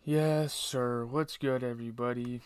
Yes, sir. What's good, everybody?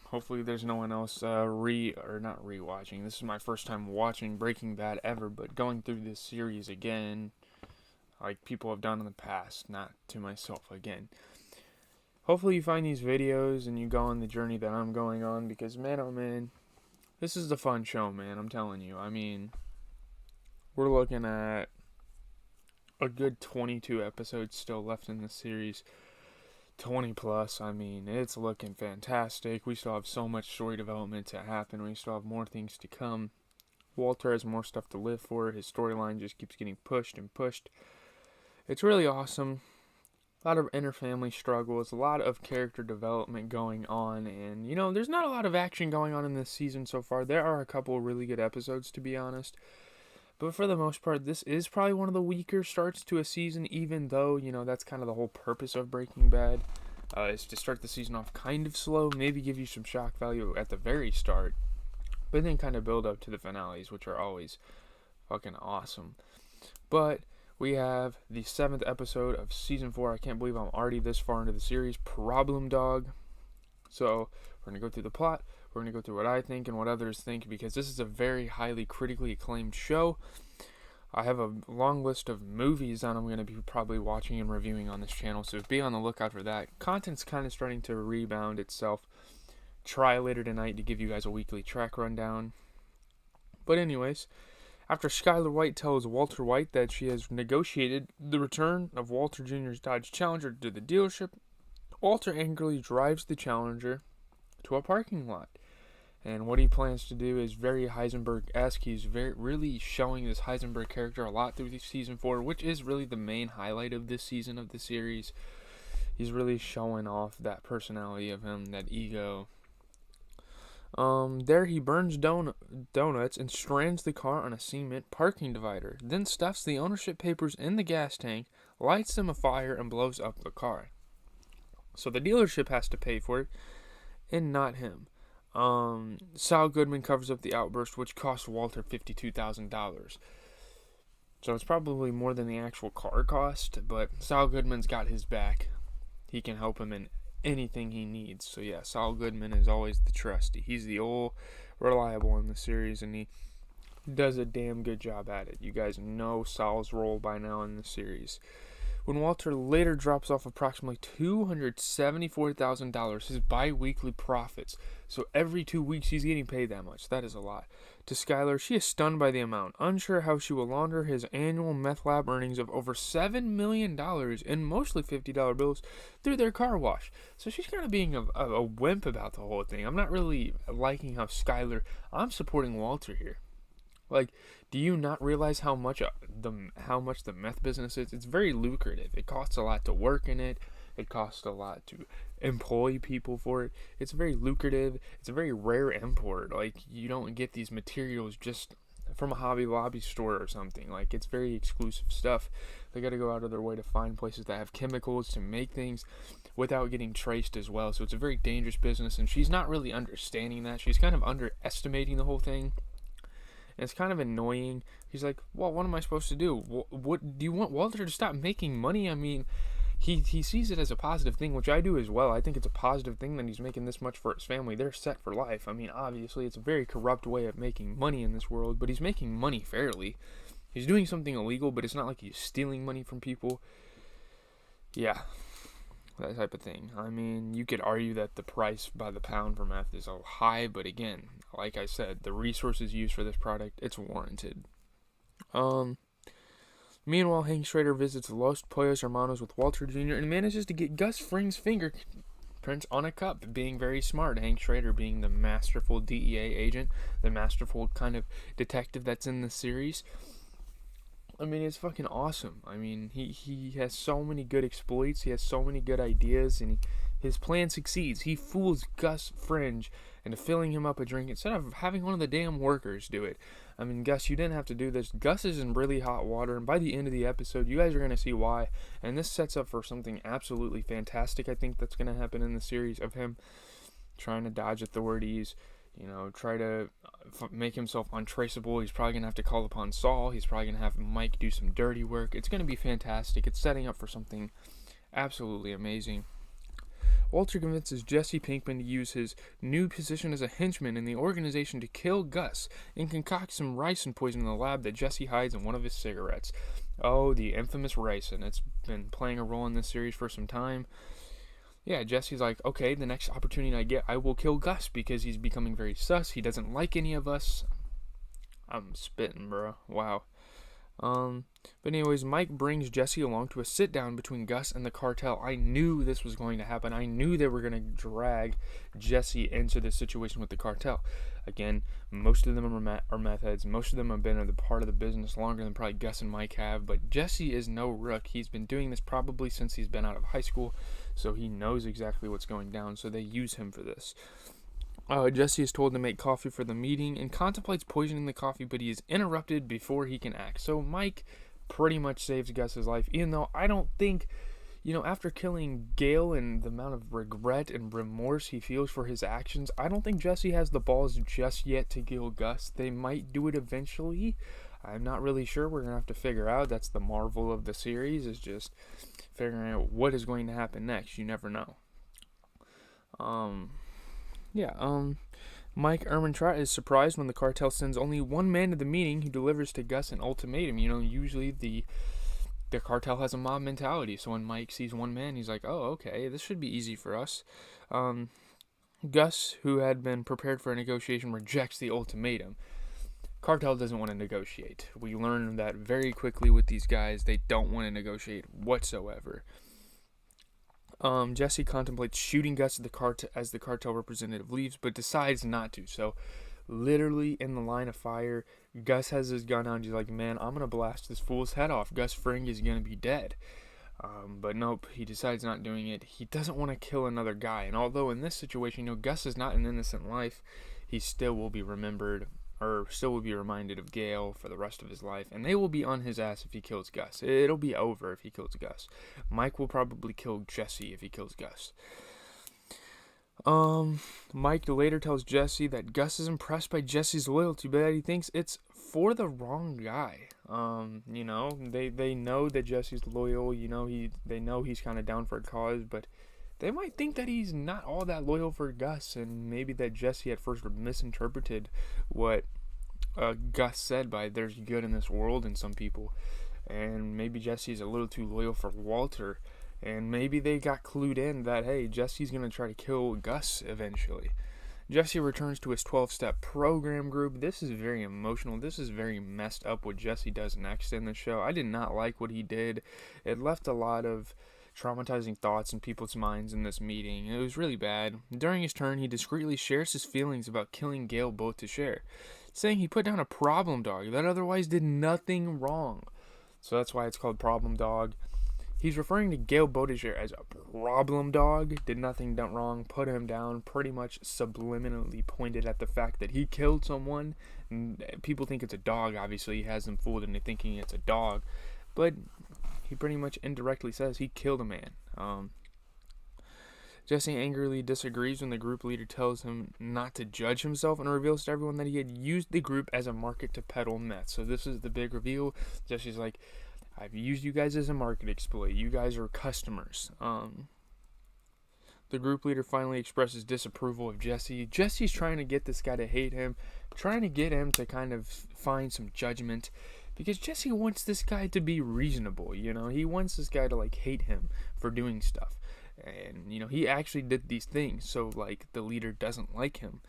Hopefully, there's no one else not rewatching. This is my first time watching Breaking Bad ever, but going through this series again, like people have done in the past, not to myself again. Hopefully, you find these videos and you go on the journey that I'm going on because, man, oh man, this is the fun show, man. I'm telling you. I mean, we're looking at a good 22 episodes still left in the series. 20 plus. I mean, it's looking fantastic. We still have so much story development to happen. We still have more things to come. Walter has more stuff to live for. His storyline just keeps getting pushed and pushed. It's really awesome. A lot of inner family struggles, a lot of character development going on, and there's not a lot of action going on in this season so far. There are a couple of really good episodes, to be honest. But for the most part, this is probably one of the weaker starts to a season, even though, that's kind of the whole purpose of Breaking Bad, is to start the season off kind of slow, maybe give you some shock value at the very start, but then kind of build up to the finales, which are always fucking awesome. But we have the 7th episode of Season 4. I can't believe I'm already this far into the series. Problem Dog. So, we're going to go through the plot. We're going to go through what I think and what others think because this is a very highly critically acclaimed show. I have a long list of movies that I'm going to be probably watching and reviewing on this channel, so be on the lookout for that. Content's kind of starting to rebound itself. Try later tonight to give you guys a weekly track rundown. But anyways, after Skylar White tells Walter White that she has negotiated the return of Walter Jr.'s Dodge Challenger to the dealership, Walter angrily drives the Challenger to a parking lot. And what he plans to do is very Heisenberg-esque. He's really showing this Heisenberg character a lot through season 4, which is really the main highlight of this season of the series. He's really showing off that personality of him, that ego. There he burns donuts and strands the car on a cement parking divider, then stuffs the ownership papers in the gas tank, lights them afire, and blows up the car. So the dealership has to pay for it, and not him. Saul Goodman covers up the outburst, which cost Walter $52,000. So it's probably more than the actual car cost, but Saul Goodman's got his back. He can help him in anything he needs. So yeah, Saul Goodman is always the trusty. He's the old reliable in the series, and he does a damn good job at it. You guys know Saul's role by now in the series. When Walter later drops off approximately $274,000, his bi-weekly profits. So every 2 weeks he's getting paid that much. That is a lot. To Skylar, she is stunned by the amount, unsure how she will launder his annual meth lab earnings of over $7 million in mostly $50 bills through their car wash. So she's kind of being a wimp about the whole thing. I'm not really liking how I'm supporting Walter here. Like, do you not realize how much the meth business is? It's very lucrative. It costs a lot to work in it. It costs a lot to employ people for it. It's very lucrative. It's a very rare import. Like, you don't get these materials just from a Hobby Lobby store or something. Like, it's very exclusive stuff. They got to go out of their way to find places that have chemicals to make things without getting traced as well. So it's a very dangerous business, and she's not really understanding that. She's kind of underestimating the whole thing. And it's kind of annoying. He's like, well, what am I supposed to do? What do you want Walter to stop making money? I mean, he sees it as a positive thing, which I do as well. I think it's a positive thing that he's making this much for his family. They're set for life. I mean, obviously, it's a very corrupt way of making money in this world, but he's making money fairly. He's doing something illegal, but it's not like he's stealing money from people. Yeah, that type of thing. I mean, you could argue that the price by the pound for meth is high, but again, like I said, the resources used for this product, it's warranted. Meanwhile, Hank Schrader visits Los Pollos Hermanos with Walter Jr. and manages to get Gus Fring's fingerprints on a cup, being very smart. Hank Schrader being the masterful DEA agent, the masterful kind of detective that's in the series. I mean, it's fucking awesome. I mean, he has so many good exploits. He has so many good ideas, and his plan succeeds. He fools Gus Fringe into filling him up a drink instead of having one of the damn workers do it. I mean, Gus, you didn't have to do this. Gus is in really hot water, and by the end of the episode, you guys are going to see why. And this sets up for something absolutely fantastic, I think, that's going to happen in the series of him trying to dodge authorities, try to make himself untraceable. He's probably going to have to call upon Saul. He's probably going to have Mike do some dirty work. It's going to be fantastic. It's setting up for something absolutely amazing. Walter convinces Jesse Pinkman to use his new position as a henchman in the organization to kill Gus and concoct some ricin poison in the lab that Jesse hides in one of his cigarettes. Oh, the infamous ricin. It's been playing a role in this series for some time. Yeah, Jesse's like, okay, the next opportunity I get, I will kill Gus because he's becoming very sus. He doesn't like any of us. I'm spitting, bro. Wow. But anyways, Mike brings Jesse along to a sit down between Gus and the cartel. I knew this was going to happen. I knew they were going to drag Jesse into this situation with the cartel. Again, most of them are meth heads. Most of them have been a part of the business longer than probably Gus and Mike have. But Jesse is no rook. He's been doing this probably since he's been out of high school, so he knows exactly what's going down. So they use him for this. Jesse is told to make coffee for the meeting and contemplates poisoning the coffee, but he is interrupted before he can act. So Mike pretty much saves Gus's life, even though I don't think, after killing Gale and the amount of regret and remorse he feels for his actions, I don't think Jesse has the balls just yet to kill Gus. They might do it eventually. I'm not really sure. We're going to have to figure out. That's the marvel of the series, is just figuring out what is going to happen next. You never know. Mike Ehrmantraut is surprised when the cartel sends only one man to the meeting who delivers to Gus an ultimatum. Usually the cartel has a mob mentality, so when Mike sees one man, he's like, oh, okay, this should be easy for us. Gus, who had been prepared for a negotiation, rejects the ultimatum. Cartel doesn't want to negotiate. We learn that very quickly with these guys. They don't want to negotiate whatsoever. Jesse contemplates shooting Gus as the cartel representative leaves, but decides not to. So, literally in the line of fire, Gus has his gun out and he's like, man, I'm going to blast this fool's head off. Gus Fring is going to be dead. But nope, he decides not doing it. He doesn't want to kill another guy. And although in this situation, Gus is not an innocent life, he still will be remembered, or still will be reminded of Gale for the rest of his life, and they will be on his ass if he kills Gus. It'll be over if he kills Gus. Mike will probably kill Jesse if he kills Gus. Mike later tells Jesse that Gus is impressed by Jesse's loyalty, but that he thinks it's for the wrong guy. They know that Jesse's loyal. They know he's kind of down for a cause, but they might think that he's not all that loyal for Gus, and maybe that Jesse at first misinterpreted what Gus said by there's good in this world in some people, and maybe Jesse's a little too loyal for Walter, and maybe they got clued in that, hey, Jesse's going to try to kill Gus eventually. Jesse returns to his 12-step program group. This is very emotional. This is very messed up what Jesse does next in the show. I did not like what he did. It left a lot of traumatizing thoughts in people's minds in this meeting. It was really bad. During his turn, he discreetly shares his feelings about killing Gale Botticher, saying he put down a problem dog that otherwise did nothing wrong. So that's why it's called Problem Dog. He's referring to Gale Botticher as a problem dog, did nothing wrong, put him down, pretty much subliminally pointed at the fact that he killed someone. People think it's a dog, obviously. He has them fooled into thinking it's a dog. But he pretty much indirectly says he killed a man. Jesse angrily disagrees when the group leader tells him not to judge himself and reveals to everyone that he had used the group as a market to peddle meth. So this is the big reveal. Jesse's like, I've used you guys as a market exploit. You guys are customers. The group leader finally expresses disapproval of Jesse. Jesse's trying to get this guy to hate him, trying to get him to kind of find some judgment, because Jesse wants this guy to be reasonable, He wants this guy to, hate him for doing stuff. And, he actually did these things, so, the leader doesn't like him.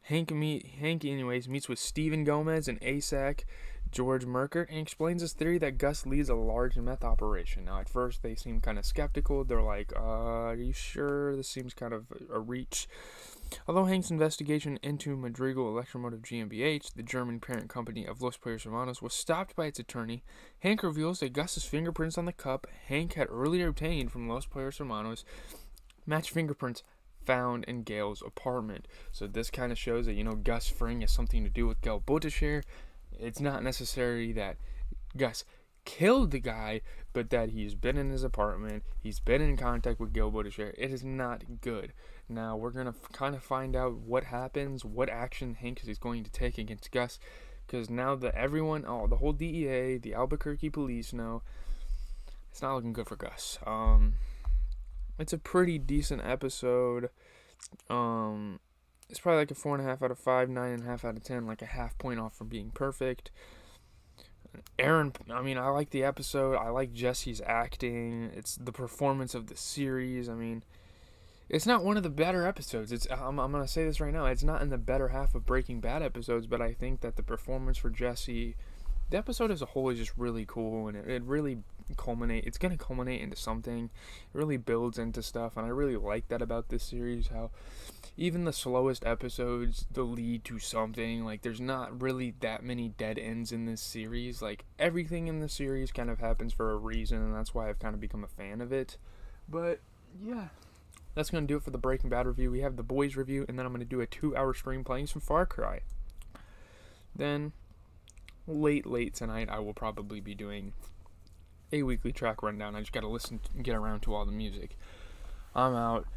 Hank, anyways, meets with Steven Gomez and ASAC George Merkert and explains his theory that Gus leads a large meth operation. Now, at first, they seem kind of skeptical. They're like, are you sure? This seems kind of a reach. Although Hank's investigation into Madrigal Electromotive GmbH, the German parent company of Los Pollos Hermanos, was stopped by its attorney, Hank reveals that Gus's fingerprints on the cup Hank had earlier obtained from Los Pollos Hermanos match fingerprints found in Gale's apartment. So this kind of shows that, Gus Fring has something to do with Gale Botticher. It's not necessary that Gus killed the guy, but that he's been in his apartment, he's been in contact with Gale Botticher. It is not good. Now, we're going to kind of find out what happens, what action Hank is going to take against Gus, because now that everyone, the whole DEA, the Albuquerque police know, it's not looking good for Gus. it's a pretty decent episode. It's probably like a 4.5 out of 5, 9.5 out of 10, like a half point off from being perfect. Aaron, I mean, I like the episode. I like Jesse's acting. It's the performance of the series. I mean, it's not one of the better episodes. I'm gonna say this right now. It's not in the better half of Breaking Bad episodes, but I think that the performance for Jesse, the episode as a whole, is just really cool, and it really it's gonna culminate into something. It really builds into stuff, and I really like that about this series. How even the slowest episodes, they'll lead to something. Like, there's not really that many dead ends in this series. Like, everything in the series kind of happens for a reason, and that's why I've kind of become a fan of it. But yeah, that's going to do it for the Breaking Bad review. We have the Boys review, and then I'm going to do a 2-hour stream playing some Far Cry. Then, late tonight, I will probably be doing a weekly track rundown. I just got to get around to all the music. I'm out.